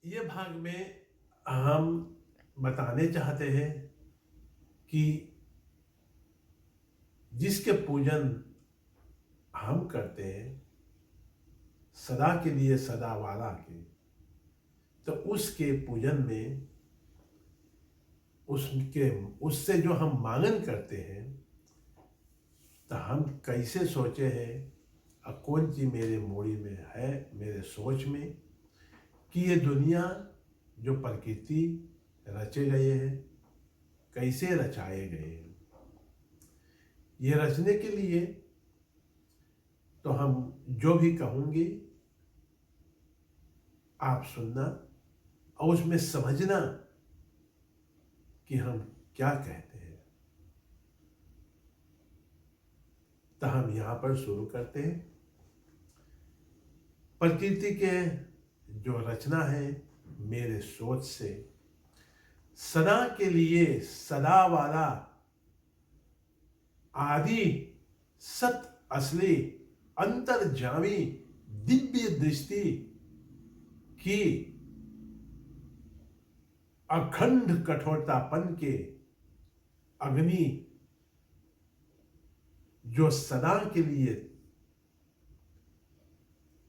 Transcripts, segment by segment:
ये भाग में हम बताने चाहते हैं कि जिसके पूजन हम करते हैं सदा के लिए सदा वाला के, तो उसके पूजन में उसके उससे जो हम मांगन करते हैं, तो हम कैसे सोचे हैं कौन चीज मेरे मोड़ी में है, मेरे सोच में, कि ये दुनिया जो प्रकृति रचे गए हैं कैसे रचाए गए हैं। ये रचने के लिए तो हम जो भी कहूँगे आप सुनना और उसमें समझना कि हम क्या कहते हैं। तो हम यहाँ पर शुरू करते हैं। प्रकृति के जो रचना है मेरे सोच से, सदा के लिए सदा वाला आदि सत असली अंतर्जामी दिव्य दृष्टि की अखंड कठोरतापन के अग्नि जो सदा के लिए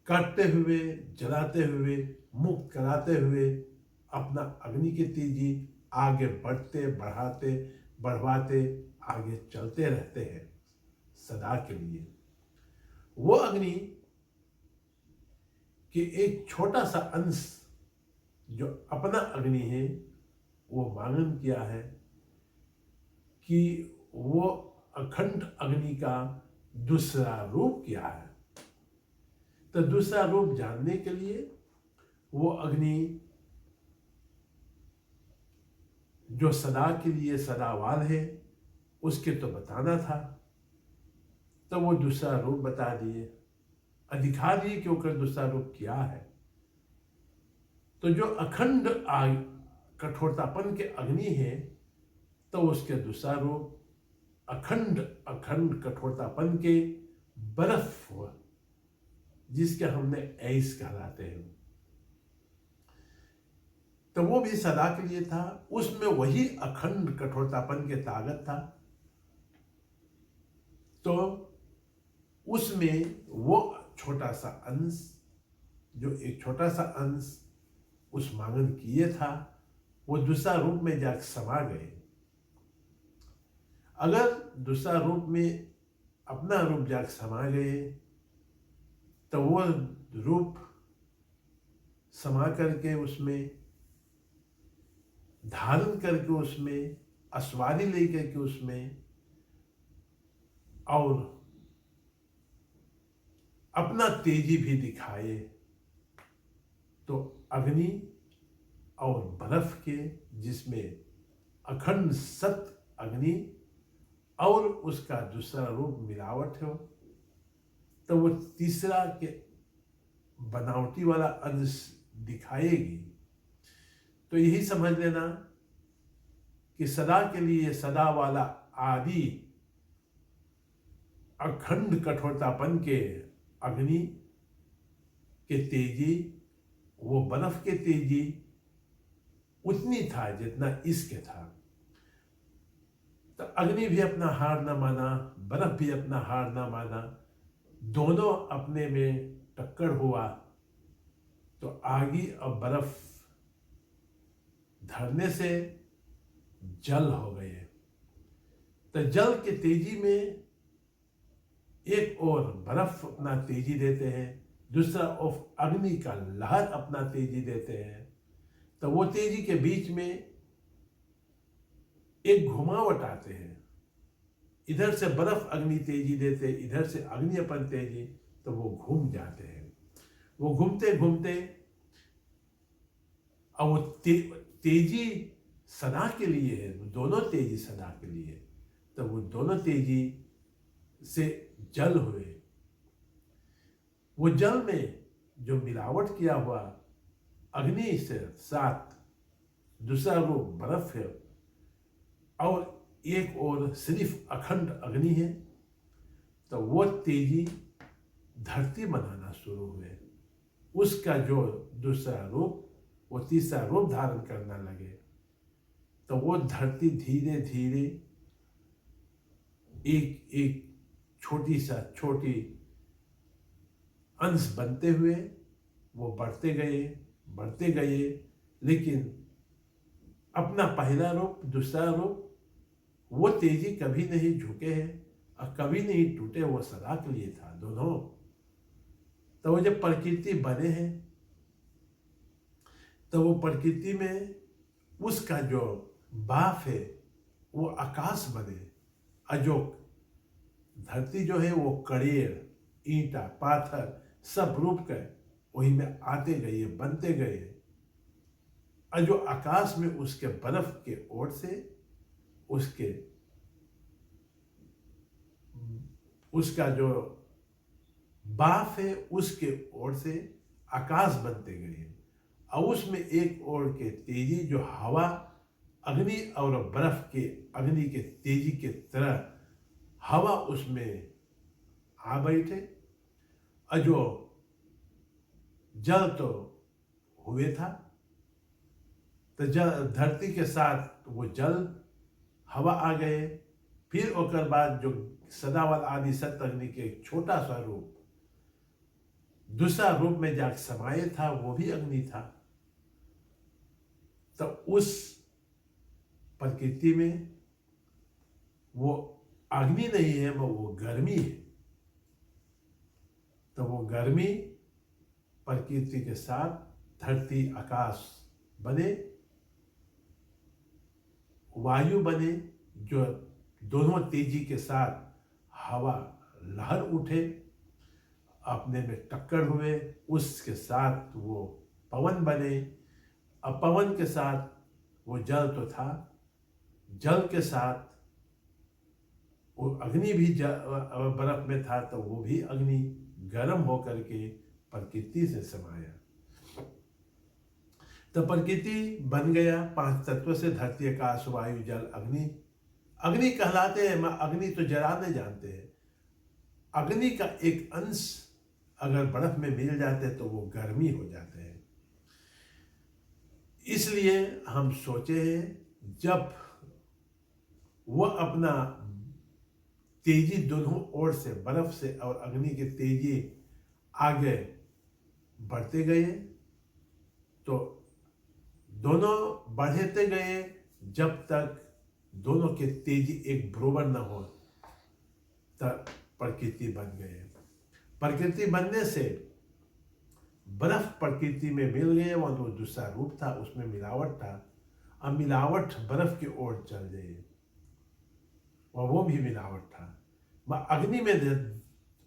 काटते हुए, जलाते हुए, मुक्त कराते हुए अपना अग्नि की तेजी आगे बढ़ते बढ़ाते बढ़वाते आगे चलते रहते हैं सदा के लिए। वो अग्नि कि एक छोटा सा अंश जो अपना अग्नि है वो मांगन किया है कि वो अखंड अग्नि का दूसरा रूप क्या है। तो दूसरा रूप जानने के लिए वो अग्नि जो सदा के लिए सदावाल है उसके तो बताना था, तो वो दूसरा रूप बता दिए, दिखा दिए कि वो दूसरा रूप क्या है। तो जो अखंड कठोरतापन के अग्नि है, तो उसके दूसरा रूप अखंड अखंड कठोरतापन के बर्फ हुआ, जिसके हमने ऐस कहलाते हैं। तो वो भी सदा के लिए था, उसमें वही अखंड कठोरतापन के ताकत था। तो उसमें वो छोटा सा अंश, जो एक छोटा सा अंश उस मांगन किए था, वो दूसरा रूप में जाकर समा गए। अगर दूसरा रूप में अपना रूप जाकर समा गए, तो वो रूप समा करके उसमें धारण करके उसमें अस्वादी लेकर के उसमें और अपना तेजी भी दिखाए। तो अग्नि और बर्फ के जिसमें अखंड सत अग्नि और उसका दूसरा रूप मिलावट हो, तो वो तीसरा के बनावटी वाला अंश दिखाएगी। तो यही समझ लेना कि सदा के लिए सदा वाला आदि अखंड कठोरतापन के अग्नि के तेजी, वो बर्फ के तेजी उतनी था जितना इसके था। तो अग्नि भी अपना हार न माना, बर्फ भी अपना हार न माना, दोनों अपने में टक्कर हुआ। तो आगी और बर्फ धरने से जल हो गए। तो जल के तेजी में एक और बर्फ अपना तेजी देते हैं, दूसरा ओर अग्नि का लहर अपना तेजी देते हैं। तो वो तेजी के बीच में एक घुमावट आते हैं, इधर से बर्फ अग्नि तेजी देते, इधर से अग्नि अपन तेजी, तो वो घूम जाते हैं। वो घूमते घूमते और वो तेजी सदा के लिए है, दोनों तेजी सदा के लिए। तो वो दोनों तेजी से जल हुए। वो जल में जो मिलावट किया हुआ अग्नि से साथ दूसरा रूप बर्फ है और एक और सिर्फ अखंड अग्नि है। तो वो तेजी धरती बनाना शुरू हुए। उसका जो दूसरा रूप वो तीसरा रूप धारण करना लगे, तो वो धरती धीरे धीरे एक एक छोटी अंश बनते हुए वो बढ़ते गए, लेकिन अपना पहला रूप, दूसरा रूप, वो तेजी कभी नहीं झुके हैं और कभी नहीं टूटे, वो सदा के लिए था दोनों। तो वो जब प्रकृति बने हैं, तो वो प्रकृति में उसका जो बाप है वो आकाश बने, और जो धरती जो है वो कड़ेर, ईंटा, पाथर सब रूप के वही में आते गए, बनते गए। और जो आकाश में उसके बर्फ के ओर से उसका जो बाप है उसके ओर से आकाश बनते गए, और उसमें एक ओर के तेजी जो हवा, अग्नि और बर्फ के अग्नि के तेजी के तरह हवा उसमें आ बैठे। और जो जल तो हुए था, तो जल धरती के साथ वो जल हवा आ गए। फिर ओकर बाद जो सदावल आदि सत्य अग्नि के एक छोटा सा रूप दूसरा रूप में जाकर समाये था, वो भी अग्नि था। तो उस प्रकृति में वो अग्नि नहीं है, वो गर्मी है। तो वो गर्मी प्रकृति के साथ धरती आकाश बने, वायु बने, जो दोनों तेजी के साथ हवा लहर उठे, अपने में टक्कर हुए, उसके साथ वो पवन बने। अब पवन के साथ वो जल तो था, जल के साथ वो अग्नि भी बर्फ में था, तो वो भी अग्नि गर्म होकर के प्रकृति से समाया। तो प्रकृति बन गया 5 तत्व से, धरती, आकाश, वायु, जल, अग्नि। अग्नि कहलाते हैं, अग्नि तो जलाने जानते हैं। अग्नि का एक अंश अगर बर्फ में मिल जाते तो वो गर्मी हो जाते हैं। इसलिए हम सोचे हैं, जब वह अपना तेजी दोनों ओर से, बर्फ से और अग्नि की तेजी आगे बढ़ते गए, तो दोनों बढ़ते गए जब तक दोनों के तेजी एक बराबर न हो, तब प्रकृति बन गए। प्रकृति बनने से बर्फ प्रकृति में मिल गए, वो दूसरा रूप था, उसमें मिलावट था। अब मिलावट बर्फ की ओर चल गई, और वो भी मिलावट था। अग्नि में,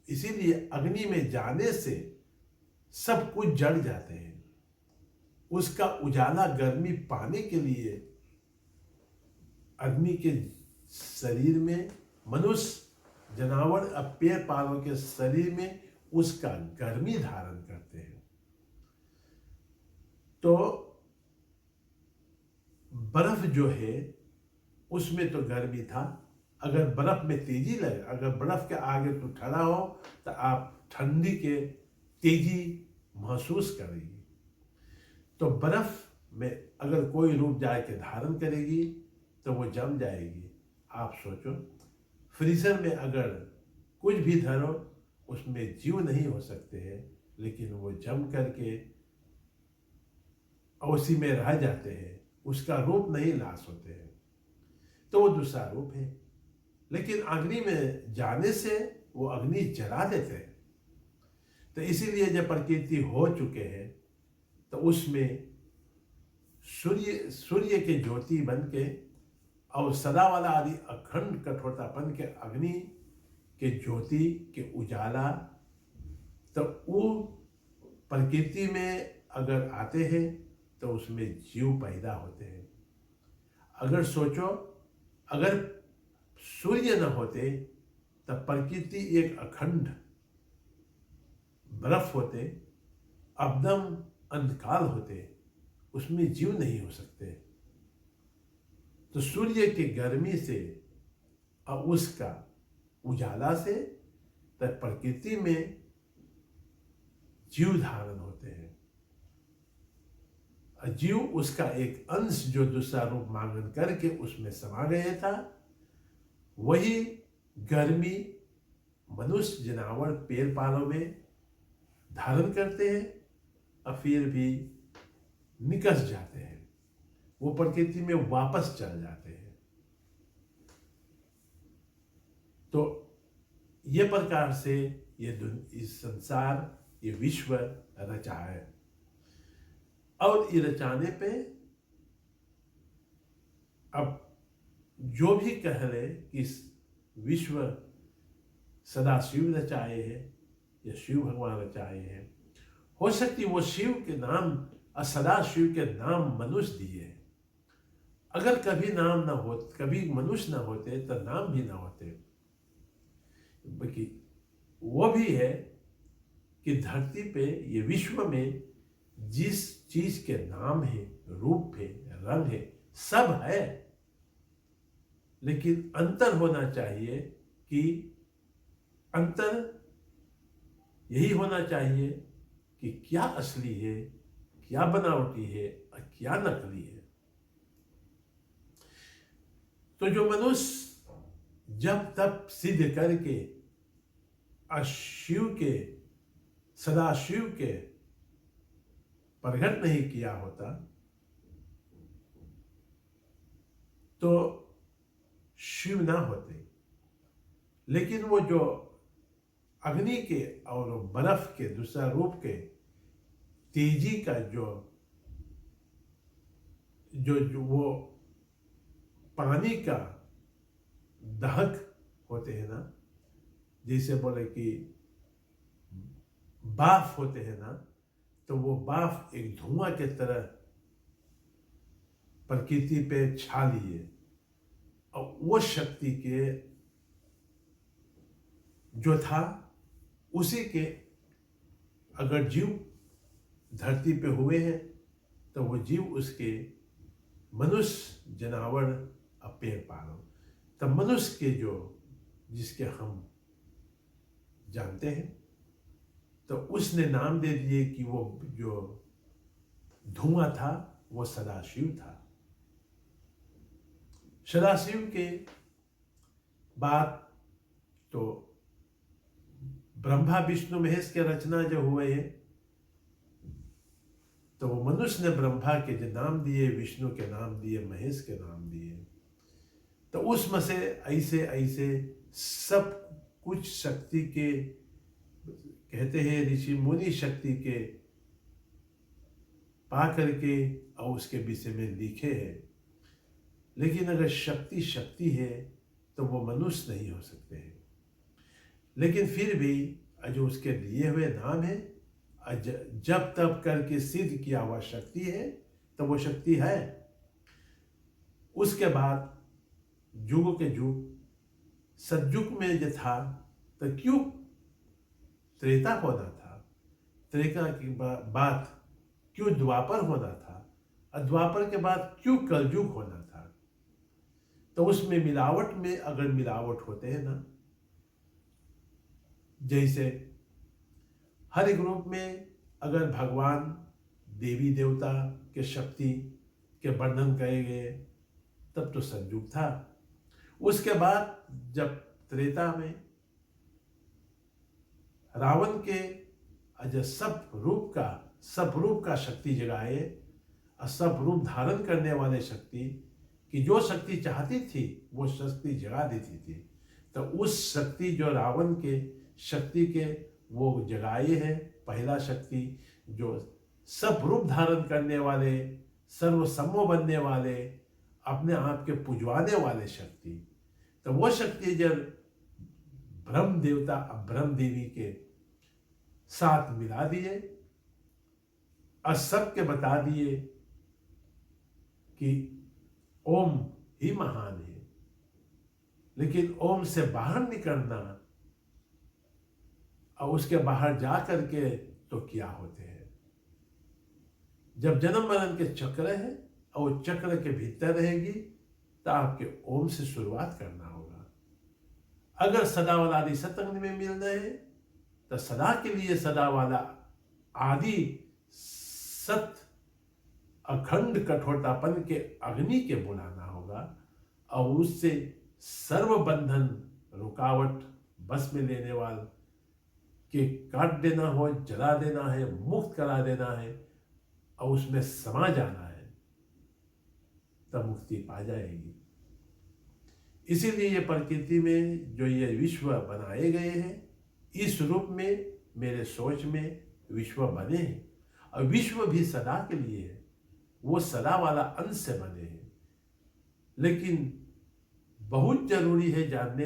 इसीलिए अग्नि में जाने से सब कुछ जड़ जाते हैं। उसका उजाला, गर्मी पाने के लिए अग्नि के शरीर में, मनुष्य, जानवर, पेड़ पौधों के शरीर में उसका गर्मी धारण करते हैं। तो बर्फ जो है उसमें तो गर्मी था। अगर बर्फ में तेजी लगे, अगर बर्फ के आगे तो खड़ा हो, तो आप ठंडी के तेजी महसूस करेगी। तो बर्फ में अगर कोई रूप जाके धारण करेगी तो वो जम जाएगी। आप सोचो, फ्रीजर में अगर कुछ भी धरो, उसमें जीव नहीं हो सकते हैं, लेकिन वो जम करके उसी में रह जाते हैं, उसका रूप नहीं नाश होते हैं। तो वो दूसरा रूप है। लेकिन अग्नि में जाने से वो अग्नि जला देते हैं। तो इसीलिए जब प्रकृति हो चुके हैं, तो उसमें सूर्य के ज्योति बन के और सदा वाला आदि अखंड कठोरतापन के अग्नि के ज्योति के उजाला, तो वो प्रकृति में अगर आते हैं तो उसमें जीव पैदा होते हैं। अगर सोचो, अगर सूर्य न होते तब प्रकृति एक अखंड बर्फ होते, अबदम अंधकार होते, उसमें जीव नहीं हो सकते। तो सूर्य की गर्मी से और उसका उजाला से तब प्रकृति में जीव धारण होते हैं। जीव उसका एक अंश जो दूसरा रूप मांगन करके उसमें समा गया था, वही गर्मी मनुष्य जनावर पेड़ पालों में धारण करते हैं और फिर भी निकस जाते हैं, वो प्रकृति में वापस चल जाते हैं। तो ये प्रकार से ये इस संसार, ये विश्व रचा है। और ये रचाने पे अब जो भी कह ले कि इस विश्व सदा शिव रचाए हैं या शिव भगवान रचाए हैं, हो सकती वो शिव के नाम और सदा शिव के नाम मनुष्य दिए हैं। अगर कभी नाम ना हो, कभी मनुष्य ना होते तो नाम भी ना होते। बल्कि वो भी है कि धरती पे ये विश्व में जिस चीज के नाम है, रूप है, रंग है, सब है, लेकिन अंतर होना चाहिए कि अंतर यही होना चाहिए कि क्या असली है, क्या बनावटी है और क्या नकली है। तो जो मनुष्य जब तब सिद्ध करके शिव के, सदा शिव के प्रकट नहीं किया होता तो शिव ना होते। लेकिन वो जो अग्नि के और बर्फ के दूसरा रूप के तेजी का जो वो पानी का दहक होते हैं ना, जैसे बोले कि बाफ होते हैं ना, तो वो बाफ एक धुआं के तरह प्रकृति पे छा लिए। और वो शक्ति के जो था उसी के अगर जीव धरती पे हुए हैं तो वो जीव उसके मनुष्य, जनावर और पेड़ पालो। तो मनुष्य के जो जिसके हम जानते हैं, तो उसने नाम दे दिए कि वो जो धुआं था वो सदाशिव था। सदाशिव के बाद तो ब्रह्मा विष्णु महेश के रचना जो हुए हैं, तो वो मनुष्य ने ब्रह्मा के जो नाम दिए, विष्णु के नाम दिए, महेश के नाम दिए। तो उसमें से ऐसे ऐसे सब कुछ शक्ति के, कहते हैं ऋषि मुनि शक्ति के पा करके और उसके विषय में लिखे हैं। लेकिन अगर शक्ति शक्ति है तो वो मनुष्य नहीं हो सकते हैं। लेकिन फिर भी जो उसके लिए हुए नाम है, जब तब करके सिद्ध किया हुआ शक्ति है, तो वो शक्ति है। उसके बाद युग के युग, सतयुग में जो था तो क्यों त्रेता होना था, त्रेता की बात क्यों द्वापर होना था, और द्वापर के बाद क्यों कलयुग होना था। तो उसमें मिलावट में अगर मिलावट होते हैं ना, जैसे हर एक रूप में अगर भगवान देवी देवता के शक्ति के वर्णन किए गए तब तो सतयुग था। उसके बाद जब त्रेता में रावण के सब रूप का शक्ति जगाए और सब रूप धारण करने वाले शक्ति की जो शक्ति चाहती थी वो शक्ति जगा देती थी। तो उस शक्ति जो रावण के शक्ति के वो जगाए है, पहला शक्ति जो सब रूप धारण करने वाले, सर्वसम्मो बनने वाले, अपने आप के पुजवाने वाले शक्ति, तो वो शक्ति जब ब्रह्म देवता और ब्रह्म देवी के साथ मिला दिए और सबके बता दिए कि ओम ही महान है। लेकिन ओम से बाहर निकलना और उसके बाहर जा करके तो क्या होते हैं। जब जन्म मरण के चक्र है और वो चक्र के भीतर रहेगी तो आपके ओम से शुरुआत करना होगा। अगर सदा वाला आदि सतंग में मिल रहे हैं तो सदा के लिए सदा वाला आदि सत अखंड कठोरतापन के अग्नि के बुलाना होगा और उससे सर्व बंधन रुकावट बस में लेने वाले के काट देना हो, जला देना है, मुक्त करा देना है और उसमें समा जाना है, तब मुक्ति पा जाएगी। इसीलिए ये प्रकृति में जो ये विश्व बनाए गए हैं, इस रूप में मेरे सोच में विश्व बने हैं और विश्व भी सदा के लिए है, वो सदा वाला अंश से बने हैं। लेकिन बहुत जरूरी है जानने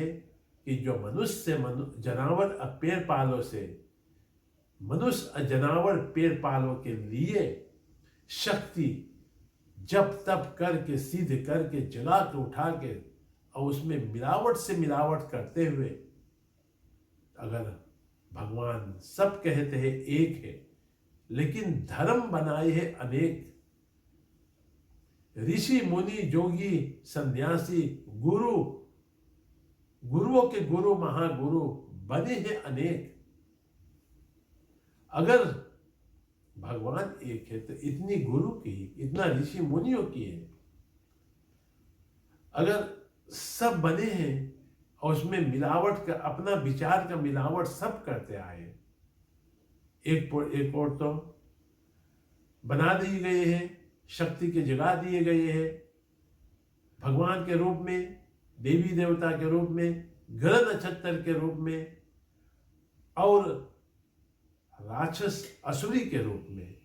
कि जो मनुष्य जनावर पेड़ पालों से, मनुष्य जानवर पेड़ पालों के लिए शक्ति जप तप करके सिद्ध करके जला के उठा के और उसमें मिलावट से मिलावट करते हुए, अगर भगवान सब कहते हैं एक है, लेकिन धर्म बनाए हैं अनेक, ऋषि मुनि जोगी सन्यासी गुरु, गुरुओं के गुरु महागुरु बने हैं अनेक। अगर भगवान एक है तो इतनी गुरु की, इतना ऋषि मुनियों की है। अगर सब बने हैं और उसमें मिलावट का, अपना विचार का मिलावट सब करते आए, एक और तो बना दिए गए हैं, शक्ति के जगा दिए गए हैं भगवान के रूप में, देवी देवता के रूप में, ग्रह नक्षत्र के रूप में और राक्षस असुरी के रूप में।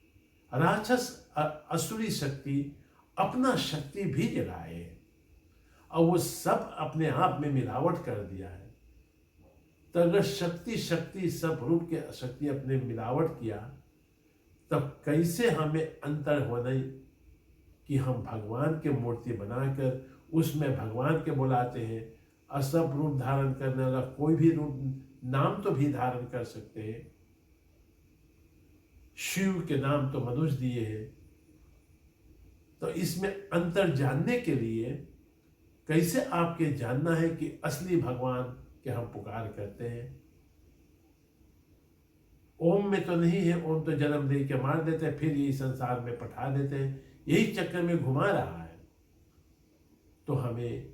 राक्षस असुरी शक्ति अपना शक्ति भी जगाए और वो सब अपने आप में मिलावट कर दिया है। तो अगर शक्ति सब रूप के शक्ति अपने मिलावट किया, तब कैसे हमें अंतर होना कि हम भगवान के मूर्ति बनाकर उसमें भगवान के बुलाते हैं। और सब रूप धारण करने वाला कोई भी रूप नाम तो भी धारण कर सकते हैं। शिव के नाम तो मनुष्य दिए हैं। तो इसमें अंतर जानने के लिए कैसे आपके जानना है कि असली भगवान के हम पुकार करते हैं। ओम में तो नहीं है, ओम तो जन्म दे के मार देते हैं, फिर यही संसार में पठा देते हैं, यही चक्कर में घुमा रहा है। तो हमें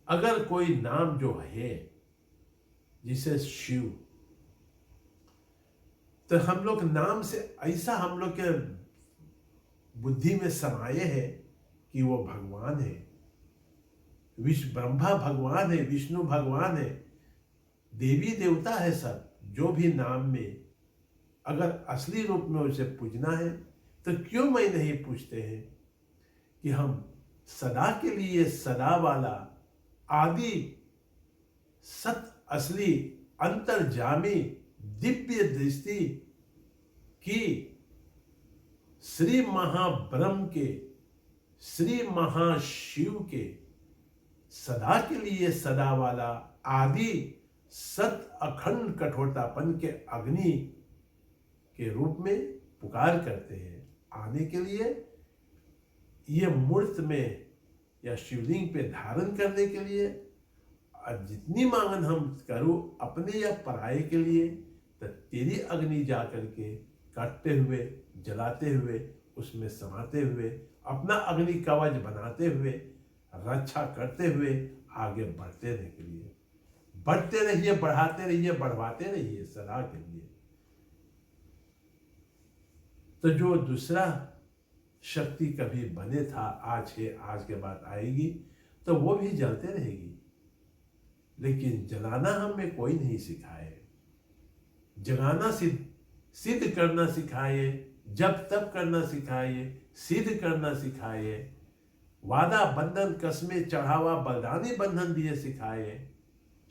अगर कोई नाम जो है जिसे शिव, तो हम लोग नाम से ऐसा हम लोग के बुद्धि में समाये है कि वो भगवान है, ब्रह्मा भगवान है, विष्णु भगवान है, देवी देवता है सब। जो भी नाम में अगर असली रूप में उसे पूजना है, तो क्यों मैं नहीं पूछते हैं कि हम सदा के लिए सदा वाला आदि सत असली अंतर्जामी दिव्य दृष्टि की श्री महाब्रह्म के, श्री महाशिव के, सदा के लिए सदा वाला आदि सत अखंड कठोरतापन के अग्नि के रूप में पुकार करते हैं। आने के लिए ये मूर्त में या शिवलिंग पे धारण करने के लिए, और जितनी मांगन हम करूं अपने या पराये के लिए, तो तेरी अग्नि जा करके काटते हुए, जलाते हुए, उसमें समाते हुए, अपना अग्नि कवच बनाते हुए, रक्षा करते हुए आगे बढ़ते रहने के लिए। बढ़ते रहिए, बढ़ाते रहिए, बढ़वाते रहिए सदा के लिए। तो जो दूसरा शक्ति कभी बने था, आज है, आज के बाद आएगी, तो वो भी जलते रहेगी। लेकिन जलाना हमें कोई नहीं सिखाए, जगाना सिद्ध करना सिखाए, जब तब करना सिखाए, सिद्ध करना सिखाए, वादा बंधन कसमें चढ़ावा बलिदानी बंधन दिए सिखाए,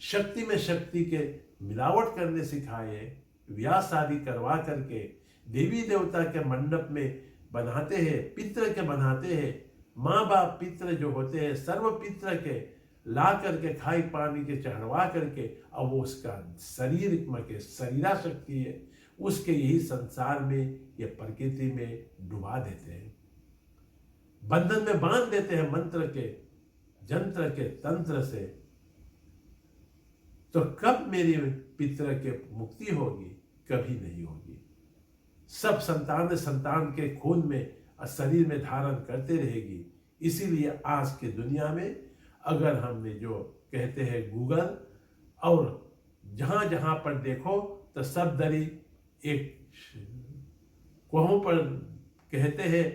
शक्ति में शक्ति के मिलावट करने सिखाए, ब्याह शादी करवा करके देवी देवता के मंडप में बनाते हैं, पितृ के बनाते हैं। माँ बाप पितृ जो होते हैं, सर्व पितृ के ला करके खाई पानी के चढ़वा करके, और वो उसका शरीर के शरीरा शक्ति है, उसके यही संसार में, ये प्रकृति में डुबा देते हैं, बंधन में बांध देते हैं मंत्र के, जंत्र के, तंत्र से। तो कब मेरी पितृ के मुक्ति होगी? कभी नहीं होगी। सब संतान के खून में शरीर में धारण करते रहेगी। इसीलिए आज के दुनिया में अगर हमने जो कहते हैं गूगल, और जहाँ जहाँ पर देखो तो सब दरी एक कोहों पर कहते हैं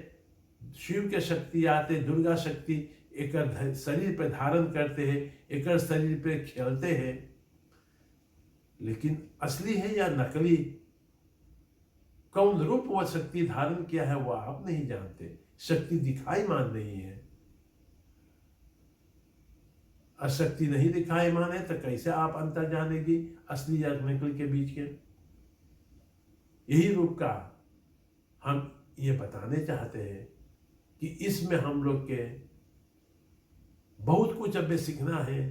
शिव के शक्ति आते, दुर्गा शक्ति एक शरीर पे धारण करते हैं, एक शरीर पे खेलते हैं, लेकिन असली है या नकली, कौन रूप वो शक्ति धारण किया है वो आप नहीं जानते। शक्ति दिखाई मान नहीं है, अशक्ति नहीं दिखाई मान है, तो कैसे आप अंतर जानेगी असली या नकली के बीच के। यही रूप का हम ये बताने चाहते हैं कि इसमें हम लोग के बहुत कुछ अब सीखना है,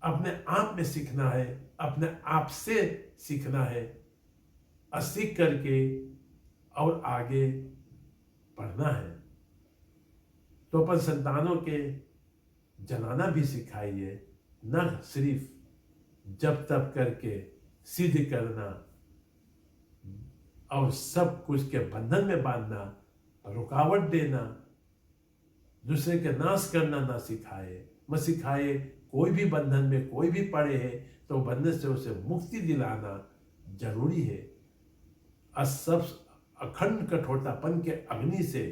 अपने आप में सीखना है, अपने आप से सीखना है, सीख करके और आगे बढ़ना है। तो अपन संतानों के जलाना भी सिखाइए, न सिर्फ जब तब करके सिद्ध करना और सब कुछ के बंधन में बांधना, रुकावट देना, दूसरे के नाश करना ना सिखाए, मत सिखाए। कोई भी बंधन में कोई भी पड़े है तो बंधन से उसे मुक्ति दिलाना जरूरी है। सब अखंड कठोरतापन के अग्नि से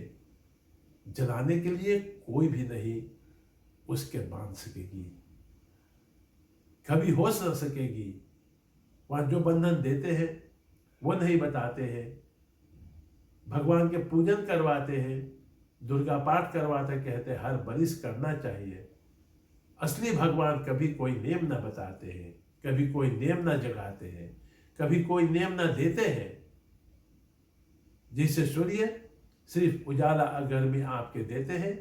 जलाने के लिए कोई भी नहीं उसके बांध सकेगी, कभी हो न सकेगी। वहां जो बंधन देते हैं वो नहीं बताते हैं, भगवान के पूजन करवाते हैं, दुर्गा पाठ करवाते, कहते हर बरिस करना चाहिए। असली भगवान कभी कोई नेम ना बताते हैं, कभी कोई नेम ना जगाते हैं, कभी कोई नेम ना देते हैं। जिसे सूर्य सिर्फ उजाला अगर में आपके देते हैं,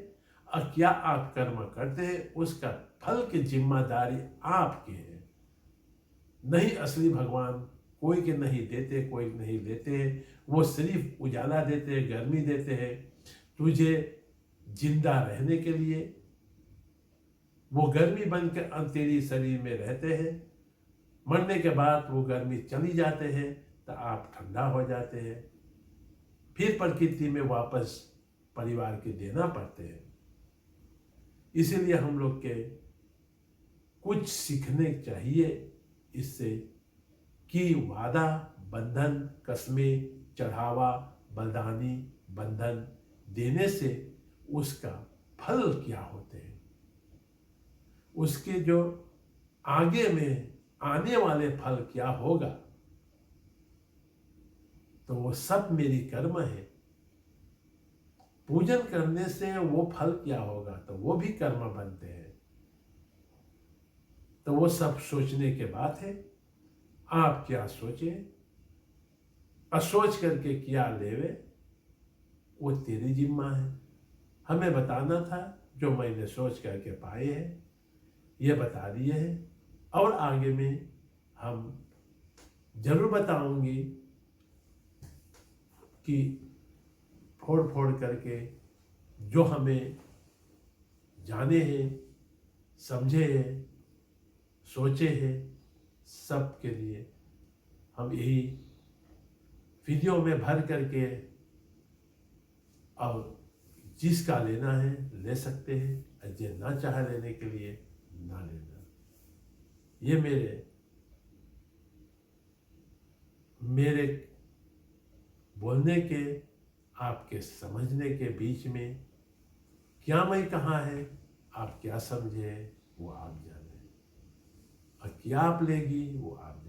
और क्या आप कर्म करते हैं उसका फल की जिम्मेदारी आपकी है। नहीं असली भगवान कोई के नहीं देते, कोई नहीं देते हैं, वो सिर्फ उजाला देते हैं, गर्मी देते हैं तुझे जिंदा रहने के लिए। वो गर्मी बनकर तेरी शरीर में रहते हैं, मरने के बाद वो गर्मी चली जाते हैं तो आप ठंडा हो जाते हैं, फिर प्रकृति में वापस परिवार के देना पड़ते हैं। इसीलिए हम लोग के कुछ सीखने चाहिए इससे कि वादा, बंधन, कस्में, चढ़ावा, बलिदानी, बंधन देने से उसका फल क्या होते हैं, उसके जो आगे में आने वाले फल क्या होगा, तो वो सब मेरी कर्म है। पूजन करने से वो फल क्या होगा, तो वो भी कर्म बनते हैं। तो वो सब सोचने के बात है। आप क्या सोचे, असोच करके क्या लेवे, वो तेरी जिम्मा है। हमें बताना था जो मैंने सोच करके पाए हैं, ये बता दिए हैं, और आगे में हम जरूर बताऊंगी कि फोड़ फोड़ करके जो हमें जाने हैं, समझे हैं, सोचे हैं, सब के लिए हम यही वीडियो में भर करके, और जिसका लेना है ले सकते हैं, जो ना चाहे लेने के लिए ना लेना। ये मेरे बोलने के, आपके समझने के बीच में क्या मैं कहाँ है, आप क्या समझे वो आप जाने, और क्या आप लेगी वो आप जाने।